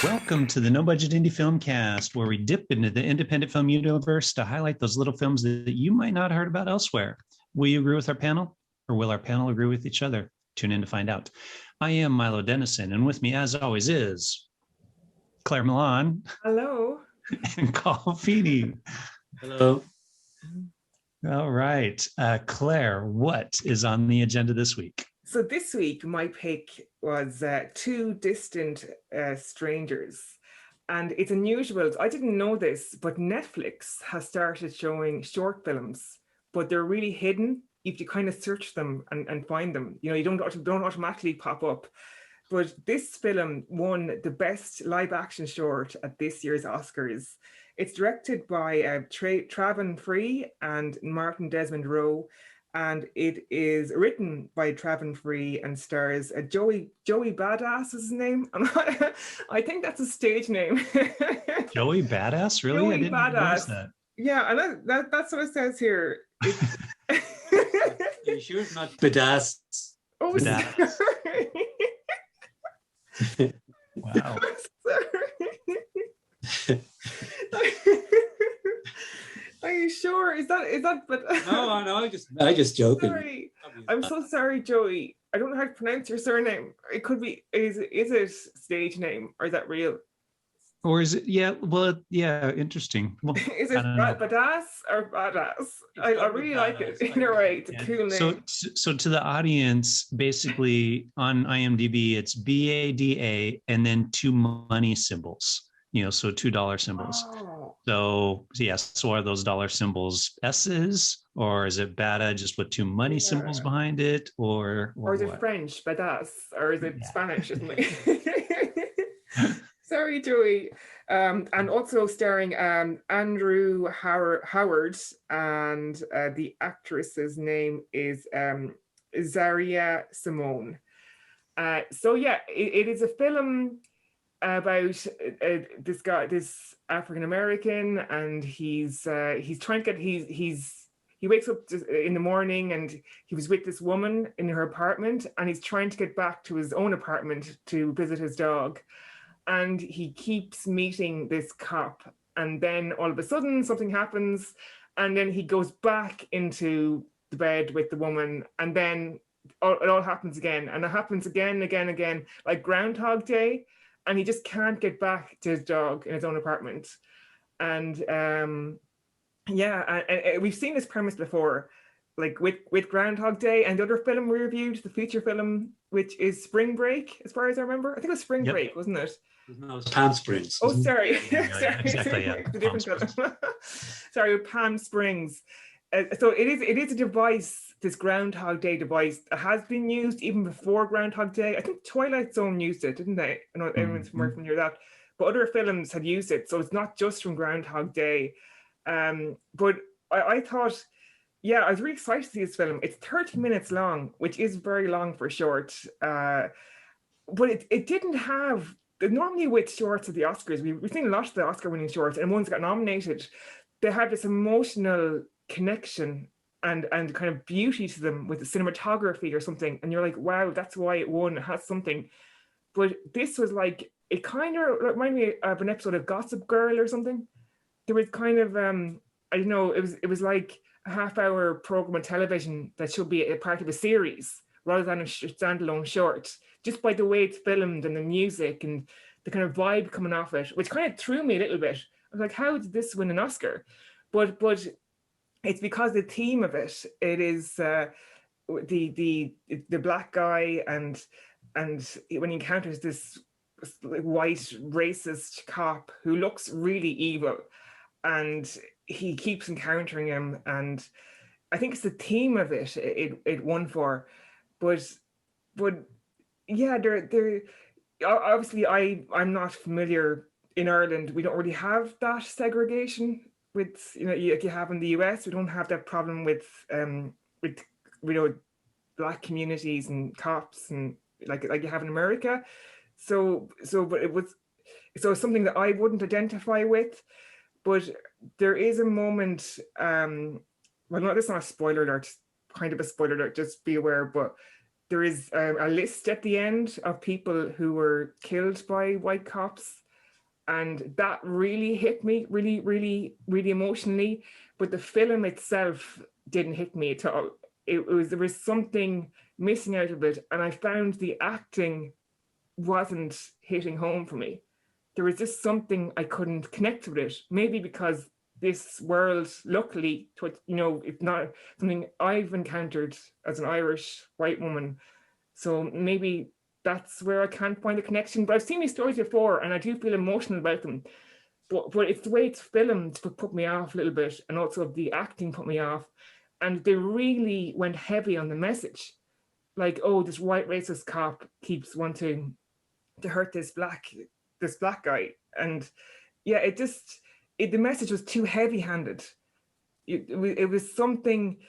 Welcome to the No Budget Indie Filmcast, where we dip into the independent film universe to highlight those little films that you might not have heard about elsewhere. Will you agree with our panel, or will our panel agree with each other? Tune in to find out. I am Milo Dennison, and with me, as always, is Claire Milan. Hello. And Carl Feeney. Hello. All right. Claire, what is on the agenda this week? So this week, my pick was Two Distant Strangers. And it's unusual. I didn't know this, but Netflix has started showing short films, but they're really hidden. You have to kind of search them and find them. You know, you don't automatically pop up. But this film won the best live action short at this year's Oscars. It's directed by Travon and Martin Desmond Rowe. And it is written by Travon and stars Joey Badass is his name. I think that's a stage name. Joey Badass? Really? Joey I didn't notice that. Yeah, and that's what it says here. Are you sure it's not Badass? Oh, Badass. sorry. Wow. Sorry. Are you sure? Is that? But No, I just joking. Sorry, I'm so sorry, Joey. I don't know how to pronounce your surname. It could be. Is it stage name or is that real? Or is it? Yeah. Well, yeah. Interesting. Well, Is it Badass or Badass? I really like it. You're right. It's a cool name. So to the audience, basically on IMDb, it's BADA and then two money symbols. You know, so $2 symbols. Oh. So yes, so are those dollar symbols S's, or is it BADA just with two money symbols behind it, or is it what? French Badass, or is it Spanish? Isn't it? Sorry, Joey. And also starring Andrew Howard, and the actress's name is Zaria Simone. So yeah, it is a film about this African American, and he's trying to get he wakes up in the morning and he was with this woman in her apartment, and he's trying to get back to his own apartment to visit his dog, and he keeps meeting this cop, and then all of a sudden something happens, and then he goes back into the bed with the woman, and then it all happens again, and it happens again, like Groundhog Day. And he just can't get back to his dog in his own apartment. And and we've seen this premise before, like with Groundhog Day and the other film we reviewed, the feature film, which is Spring Break, as far as I remember. I think it was Spring Break, wasn't it? No, it's Palm Springs. Oh, sorry. Yeah, exactly, yeah. The different film. Sorry, Palm Springs. So it is a device, this Groundhog Day device, that has been used even before Groundhog Day. I think Twilight Zone used it, didn't they? I know everyone's more familiar with that. But other films had used it, so it's not just from Groundhog Day. But I thought, yeah, I was really excited to see this film. It's 30 minutes long, which is very long for a short. But it didn't have, normally with shorts at the Oscars, we've seen a lot of the Oscar-winning shorts, and ones that got nominated, they had this emotional connection and kind of beauty to them with the cinematography or something, and you're like, wow, that's why it won. It has something. But this was like, it kind of reminded me of an episode of Gossip Girl or something. There was kind of I don't know, it was like a half-hour program on television that should be a part of a series rather than a standalone short, just by the way it's filmed and the music and the kind of vibe coming off it, which kind of threw me a little bit. I was like, how did this win an Oscar? But it's because the theme of it is the black guy, and when he encounters this white racist cop who looks really evil, and he keeps encountering him, and I think it's the theme of it won for. But yeah, there obviously I'm not familiar. In Ireland, we don't really have that segregation with, you know, like you have in the US. We don't have that problem with you know, black communities and cops and like you have in America. But it's something that I wouldn't identify with. But there is a moment, well, no, that's not a spoiler alert, kind of a spoiler alert, just be aware, but there is a list at the end of people who were killed by white cops. And that really hit me, really, really, really emotionally. But the film itself didn't hit me at all. There was something missing out of it. And I found the acting wasn't hitting home for me. There was just something I couldn't connect with it. Maybe because this world, luckily, it's not something I've encountered as an Irish white woman. So maybe that's where I can't find the connection. But I've seen these stories before and I do feel emotional about them. But it's the way it's filmed put me off a little bit, and also the acting put me off. And they really went heavy on the message. Like, oh, this white racist cop keeps wanting to hurt this black guy. And yeah, the message was too heavy-handed. It was something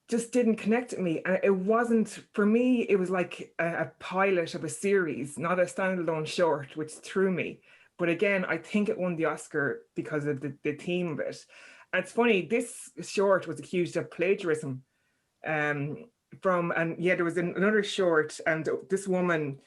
just didn't connect with me. And it wasn't, for me, it was like a pilot of a series, not a standalone short, which threw me. But again, I think it won the Oscar because of the theme of it. And it's funny, this short was accused of plagiarism. There was another short, and this woman,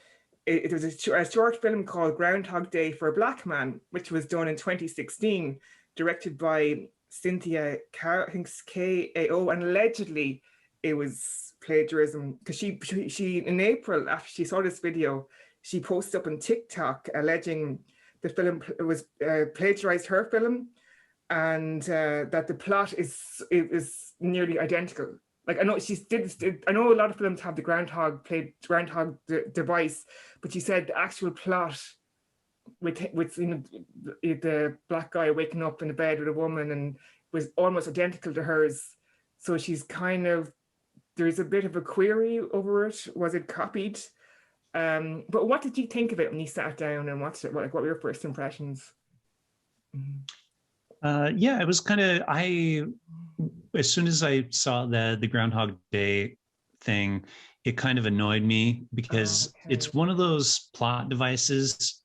it was a short film called Groundhog Day for a Black Man, which was done in 2016, directed by Cynthia I think K-A-O, and allegedly it was plagiarism because she in April, after she saw this video, she posted up on TikTok alleging the film was plagiarized her film, and that the plot is nearly identical. Like, I know I know a lot of films have the groundhog device, but she said the actual plot with the black guy waking up in a bed with a woman and was almost identical to hers. So she's there's a bit of a query over it. Was it copied? But what did you think of it when you sat down and watched it? What were your first impressions? Yeah, it was kind of, as soon as I saw the Groundhog Day thing, it kind of annoyed me because it's one of those plot devices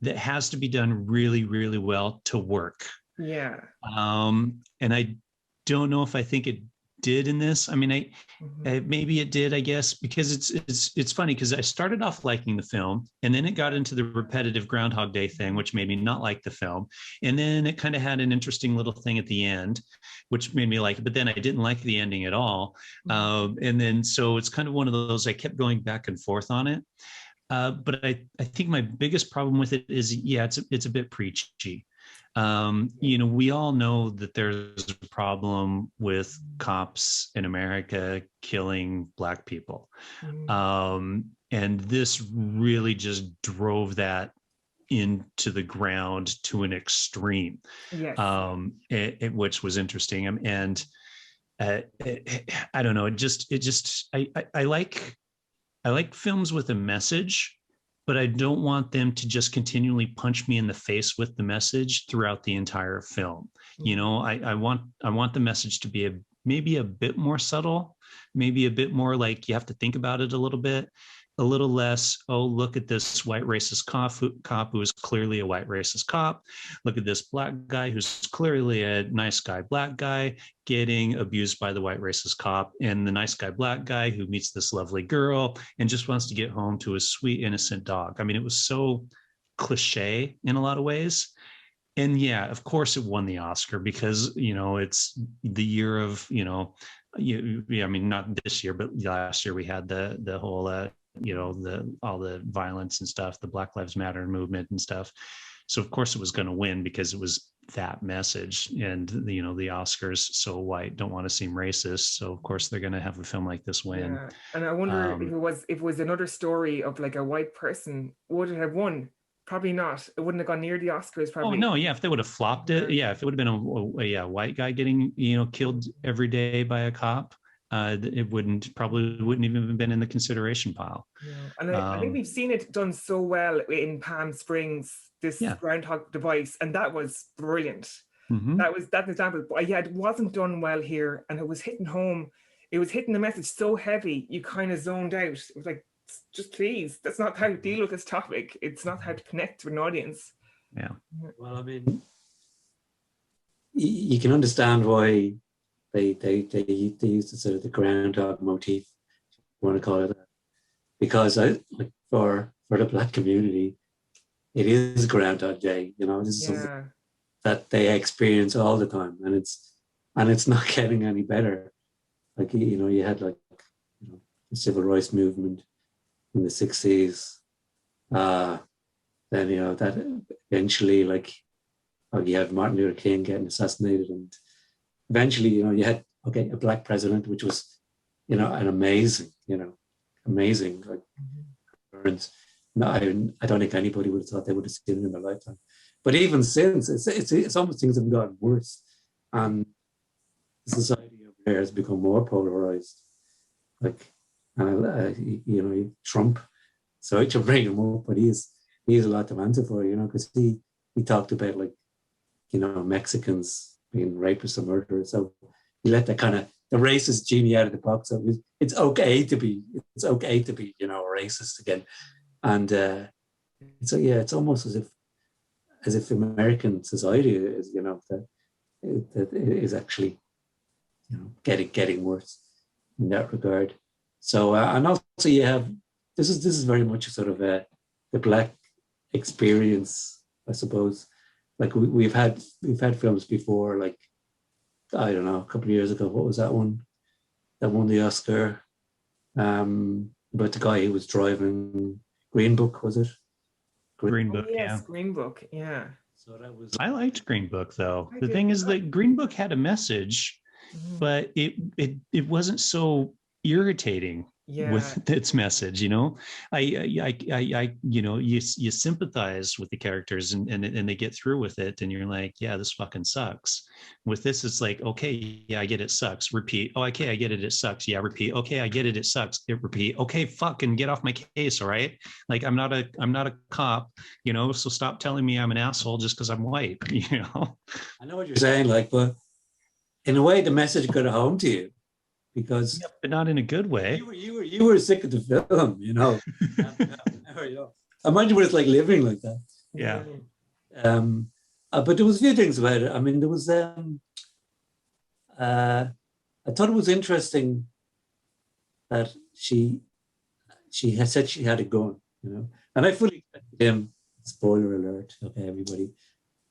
that has to be done really, really well to work. Yeah. And I don't know if I think it did in this. I mean, maybe it did, I guess, because it's funny because I started off liking the film, and then it got into the repetitive Groundhog Day thing, which made me not like the film, and then it kind of had an interesting little thing at the end, which made me like it, but then I didn't like the ending at all, and then so it's kind of one of those, I kept going back and forth on it, but I think my biggest problem with it is, yeah, it's a bit preachy. We all know that there's a problem with cops in America killing Black people. And this really just drove that into the ground to an extreme, yes. Which was interesting. And I don't know, I like films with a message, but I don't want them to just continually punch me in the face with the message throughout the entire film. I want the message to be maybe a bit more subtle, maybe a bit more like you have to think about it a little bit, a little less, oh, look at this white racist cop who is clearly a white racist cop. Look at this Black guy who's clearly a nice guy, Black guy, getting abused by the white racist cop, and the nice guy, Black guy who meets this lovely girl and just wants to get home to his sweet, innocent dog. I mean, it was so cliche in a lot of ways. And yeah, of course it won the Oscar because, it's the year of, I mean, not this year, but last year we had the whole, all the violence and stuff, the Black Lives Matter movement and stuff. So of course it was going to win because it was that message. And the Oscars, so white, don't want to seem racist. So of course they're going to have a film like this win. Yeah. And I wonder if it was another story of like a white person, would it have won? Probably not. It wouldn't have gone near the Oscars. Probably. Oh no, yeah. If they would have flopped it, yeah. If it would have been a white guy getting killed every day by a cop, it probably wouldn't even have been in the consideration pile. Yeah. And I think we've seen it done so well in Palm Springs, this groundhog device, and that was brilliant. That example. But yeah, it wasn't done well here, and it was hitting home. It was hitting the message so heavy, you kind of zoned out. It was like, just please, that's not how to deal with this topic. It's not how to connect with an audience. Yeah. Well, I mean, you can understand why they use the sort of the groundhog motif, if you want to call it that, because for the Black community, it is Groundhog Day. You know, this is something Yeah. that they experience all the time, and it's not getting any better. Like, you know, you had like, you know, the civil rights movement in the 60s. Then, you know, that eventually, like, you have Martin Luther King getting assassinated, and eventually, you know, you had, okay, a black president, which was, you know, an amazing, like, occurrence. No, I don't think anybody would have thought they would have seen it in their lifetime. But even since, it's almost, things have gotten worse, and society over there has become more polarized. Like, you know, Trump. Sorry to bring him up, but he has a lot to answer for, you know, because he talked about, like, you know, Mexicans being rapists and murderers. So he let that kind of the racist genie out of the box. So it's okay to be, you know, racist again. And so yeah, it's almost as if American society is, you know, that it is actually, you know, getting worse in that regard. So and also you have this is very much sort of the black experience, I suppose. Like we've had films before, like, I don't know, a couple of years ago, what was that one that won the Oscar? About the guy who was driving, Green Book, was it? Green Book, Yes, yeah. Green Book, yeah. So that was. I liked Green Book, though. I The did. thing is that Green Book had a message, but it wasn't so irritating Yeah. with its message. You know, I you know, you sympathize with the characters, and they get through with it, and you're like, yeah, this fucking sucks. With this, it's like, okay, yeah, I get it sucks. Repeat. Oh, okay, I get it. It sucks. Yeah, repeat. Okay, I get it. It sucks. It repeat. Okay, fucking get off my case. All right. Like, I'm not a cop, you know, so stop telling me I'm an asshole just because I'm white, you know. I know what you're saying, like, but in a way, the message got home to you because, yeah, but not in a good way. You were sick of the film, you know. Imagine what it's like living like that. Yeah. But there was a few things about it. I mean, there was. I thought it was interesting that she had said she had a gun, you know, and I fully expected him. Spoiler alert, okay, everybody,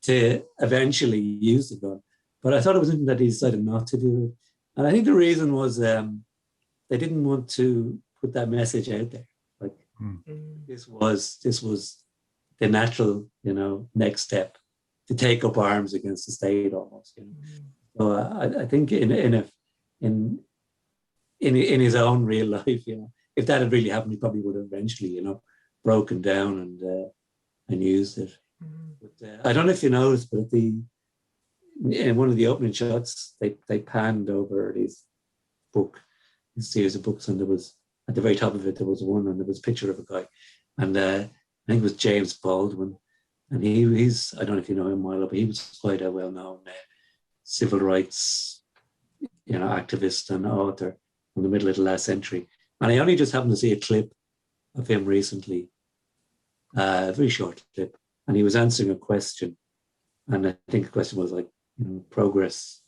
to eventually use the gun. But I thought it was interesting that he decided not to do it. And I think the reason was they didn't want to put that message out there. Like, this was the natural, you know, next step to take up arms against the state, almost, you know. So I think in his own real life, you know, if that had really happened, he probably would have eventually, you know, broken down and used it. But I don't know if you noticed, but in one of the opening shots, they panned over this series of books, and there was, at the very top of it, there was one, and there was a picture of a guy, and I think it was James Baldwin, and he's, I don't know if you know him well, but he was quite a well-known civil rights, you know, activist and author from the middle of the last century. And I only just happened to see a clip of him recently, a very short clip, and he was answering a question, and I think the question was like, you know, progress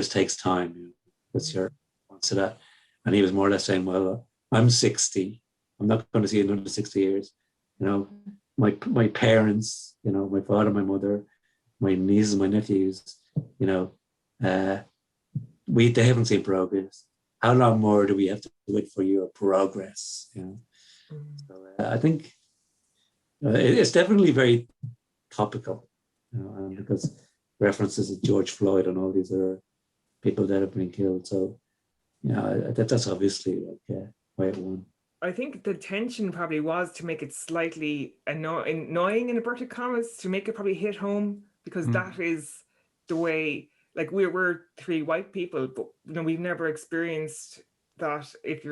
takes time. You know, what's your response to that? And he was more or less saying, well, I'm 60. I'm not going to see another 60 years. You know, my parents, you know, my father, my mother, my nieces, my nephews, you know, they haven't seen progress. How long more do we have to wait for your progress? You know, so I think it's definitely very topical, you know, and because references to George Floyd and all these other people that have been killed. So, you know, that's obviously like why it won. I think the tension probably was to make it slightly annoying in inverted commas, to make it probably hit home, because that is the way, like, we're three white people, but, you know, we've never experienced that. If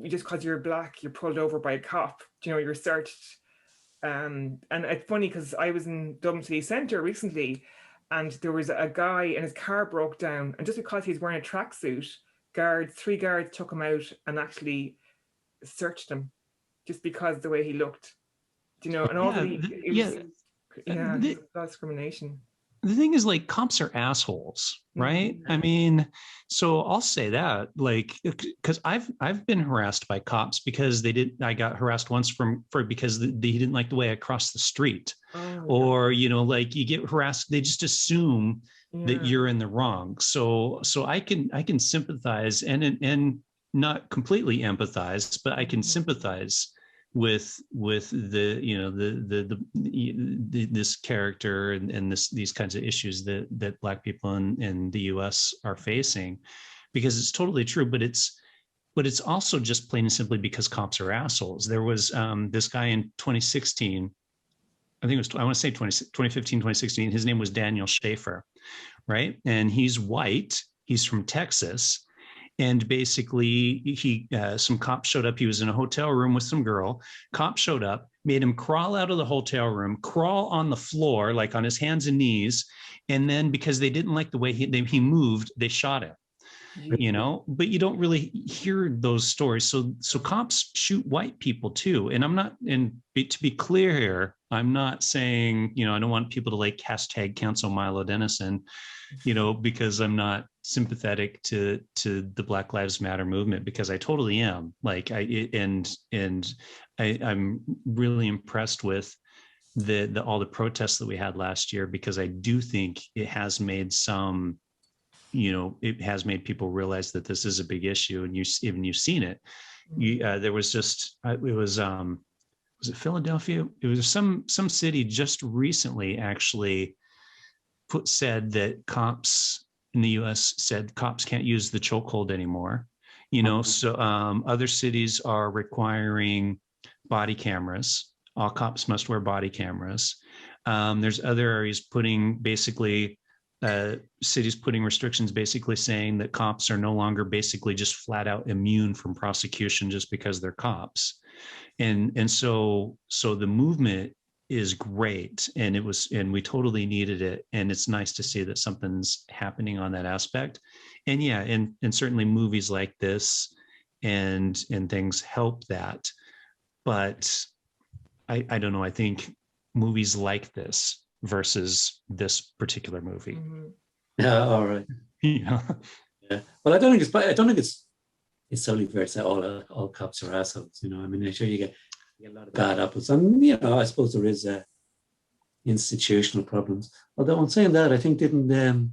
just because you're black, you're pulled over by a cop, you know, you're searched. And it's funny because I was in Dublin City Centre recently, and there was a guy and his car broke down, and just because he's wearing a tracksuit, three guards took him out and actually searched him, just because the way he looked, you know. And also, discrimination. the thing is, like, cops are assholes, right? Mhm. I mean, so I'll say that, like, because I've been harassed by cops because I got harassed once because he didn't like the way I crossed the street, Oh, or like you get harassed, they just assume that yeah. you're in the wrong. So I can sympathize and not completely empathize, but I can Mhm. sympathize with this character and these kinds of issues that Black people in the US are facing, because it's totally true. But it's also just plain and simply because cops are assholes. There was this guy in 2016, I think it was, I want to say 2015, 2016. His name was Daniel Schaefer, right? And he's white. He's from Texas. And basically, some cops showed up. He was in a hotel room with some girl. Cops showed up, made him crawl out of the hotel room, crawl on the floor, like on his hands and knees. And then because they didn't like the way he moved, they shot him. But you don't really hear those stories. So cops shoot white people too. And I'm not, and to be clear here, I'm not saying, I don't want people to like hashtag cancel Milo Dennison, because I'm not sympathetic to the Black Lives Matter movement, because I totally am. Like I'm really impressed with the all the protests that we had last year, because I do think it has made it has made people realize that this is a big issue, and you've seen it. There was just was it Philadelphia? It was some city just recently actually said that cops in the U.S. said cops can't use the chokehold anymore. So other cities are requiring body cameras. All cops must wear body cameras. There's other areas putting basically cities putting restrictions, basically saying that cops are no longer basically just flat out immune from prosecution just because they're cops. And so the movement is great, and we totally needed it, and it's nice to see that something's happening on that aspect. And yeah, and certainly movies like this and things help that. But I don't know, I think movies like this versus this particular movie. Mhm. Yeah, all right. Yeah. Yeah. Well, I don't think it's solely fair to say all cops are assholes. I mean, I'm sure you get a lot of bad apples, and I suppose there is institutional problems. Although on saying that, I think didn't the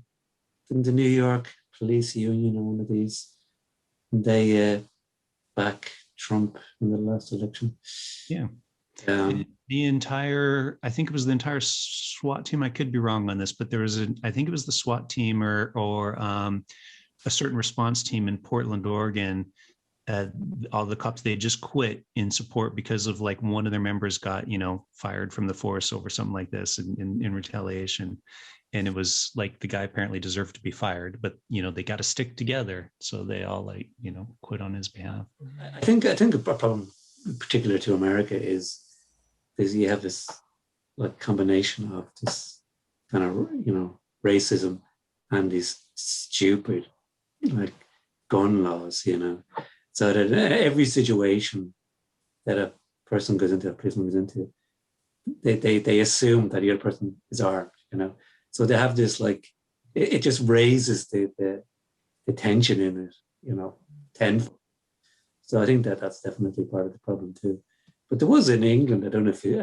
New York Police Union or one of these, they back Trump in the last election? Yeah. I think it was the entire SWAT team. I could be wrong on this, but I think it was the SWAT team or a certain response team in Portland, Oregon. All the cops, they just quit in support because of like one of their members got fired from the force over something like this in retaliation. And it was like the guy apparently deserved to be fired, but they got to stick together, so they all quit on his behalf. I think a problem particular to America is you have this like combination of this kind of racism and these stupid like gun laws, so that every situation that a policeman goes into, they assume that the other person is armed, so they have this like it just raises the tension in it, tenfold. So I think that's definitely part of the problem too. But there was in England, I don't know if you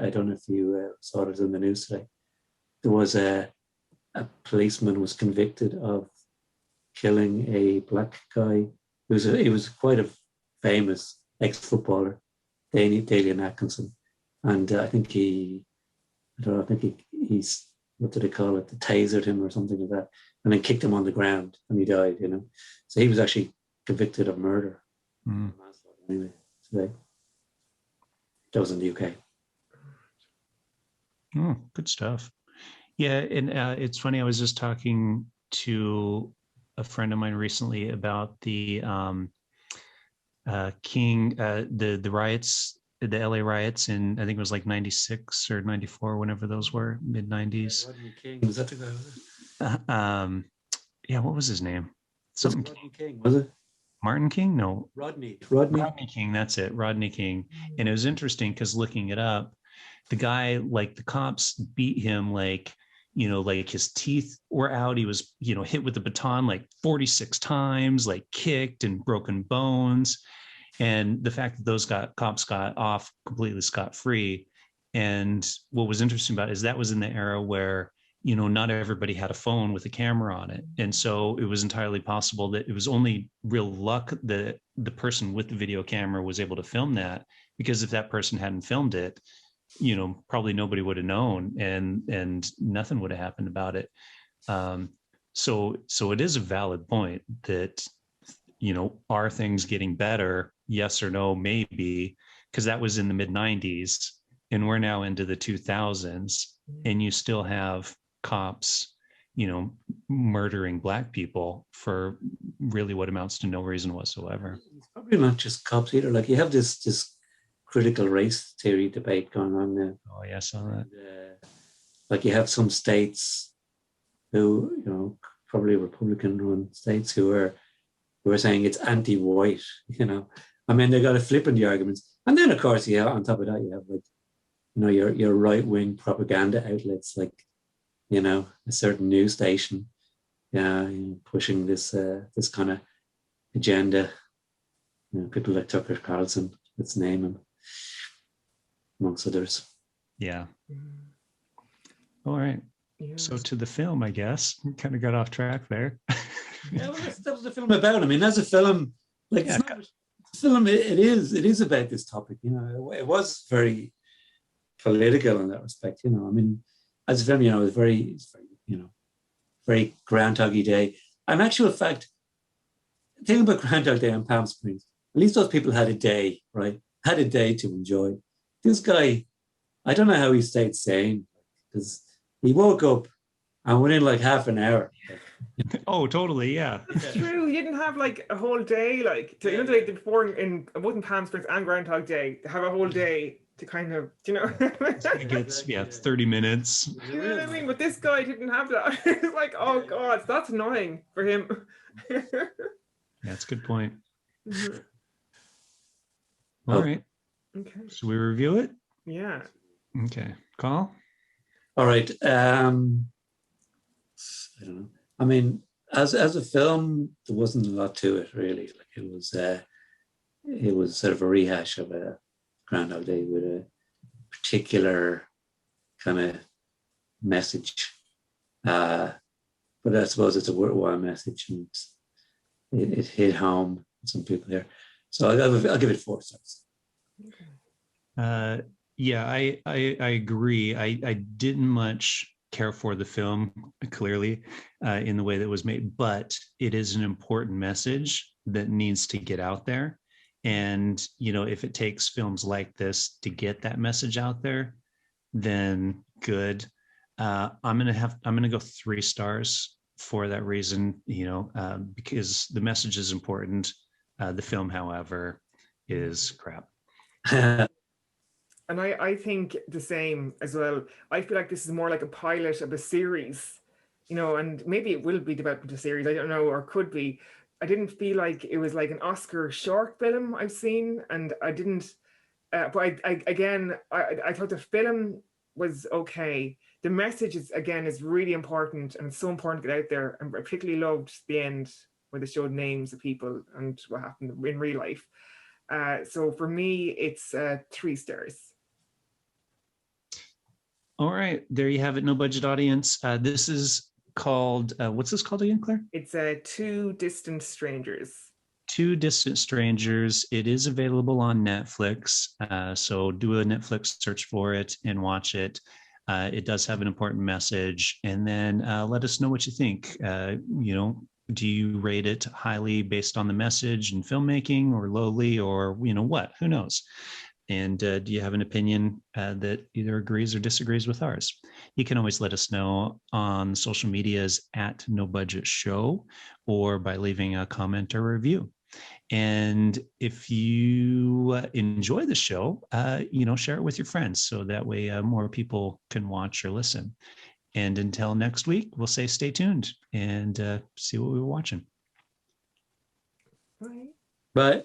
saw it in the news today. There was a policeman was convicted of killing a black guy. He was quite a famous ex-footballer, Dalian Atkinson, and I think he's what do they call it? They tasered him or something like that, and then kicked him on the ground, and he died. So he was actually convicted of murder. Mm. Anyway, today. That was in the UK. Oh, good stuff. Yeah, and it's funny. I was just talking to a friend of mine recently about the the riots, the LA riots in, I think it was like 96 or 94, whenever those were, mid 90s. Rodney King, was that the guy? Was it? Yeah, what was his name? Something Rodney King, was it? Martin King? No. Rodney King, that's it. Rodney King. And it was interesting because looking it up, the guy, like the cops beat him like like his teeth were out. He was, hit with the baton like 46 times, like kicked and broken bones. And the fact that those cops got off completely scot-free. And what was interesting about it is that was in the era where, not everybody had a phone with a camera on it. And so it was entirely possible that it was only real luck that the person with the video camera was able to film that, because if that person hadn't filmed it, probably nobody would have known, and nothing would have happened about it. So it is a valid point that, are things getting better? Yes or no, maybe, because that was in the mid-90s and we're now into the 2000s, and you still have cops, murdering Black people for really what amounts to no reason whatsoever. It's probably not just cops either. Like, you have this critical race theory debate going on now. Oh, yeah, I saw that. Like, you have some states who, probably Republican-run states who are saying it's anti-white. I mean, they got to flip in the arguments, and then of course, on top of that, you have like, your right-wing propaganda outlets, like, a certain news station, pushing this kind of agenda. People like Tucker Carlson, let's name him, amongst others. Yeah. All right. Yeah. So to the film, I guess. We kind of got off track there. Yeah, well, that was the film about. I mean, as a film, like, yeah, it is about this topic. It was very political in that respect. I mean, as a film, it was very, very Groundhoggy Day. And actual fact, the thing about Groundhog Day and Palm Springs, at least those people had a day, right? Had a day to enjoy. This guy, I don't know how he stayed sane, because he woke up and within like half an hour. Oh, totally, yeah. It's true. You didn't have like a whole day, like the day before in both in Palm Springs and Groundhog Day, to have a whole day to kind of, It gets, it's 30 minutes. You know what I mean? But this guy didn't have that. It's like, oh God, that's annoying for him. Yeah, that's a good point. Mm-hmm. All right. Okay. Should we review it? Yeah. Okay. Carl? All right. I don't know. I mean, as a film, there wasn't a lot to it, really. Like, it was sort of a rehash of a Groundhog Day with a particular kind of message. But I suppose it's a worthwhile message, and it hit home with some people here. So I'll give it 4 stars. Okay. Yeah, I agree. I didn't much care for the film, clearly, in the way that it was made, but it is an important message that needs to get out there. And, if it takes films like this to get that message out there, then good. I'm going to go 3 stars for that reason, because the message is important. The film, however, is crap. And I think the same as well. I feel like this is more like a pilot of a series, and maybe it will be developed into a series. I don't know, or could be. I didn't feel like it was like an Oscar short film I've seen, and I didn't. But I thought the film was okay. The message is really important, and it's so important to get out there. And I particularly loved the end where they showed names of people and what happened in real life. So for me, it's 3 stars. All right, there you have it. No budget audience. This is called, what's this called again, Claire? It's 2 Distant Strangers. 2 Distant Strangers. It is available on Netflix. So do a Netflix search for it and watch it. It does have an important message. And then let us know what you think. Do you rate it highly based on the message and filmmaking, or lowly, or what? Who knows? And do you have an opinion that either agrees or disagrees with ours? You can always let us know on social medias at No Budget Show, or by leaving a comment or review. And if you enjoy the show, share it with your friends, so that way more people can watch or listen. And until next week, we'll say stay tuned and see what we were watching. Bye. Bye.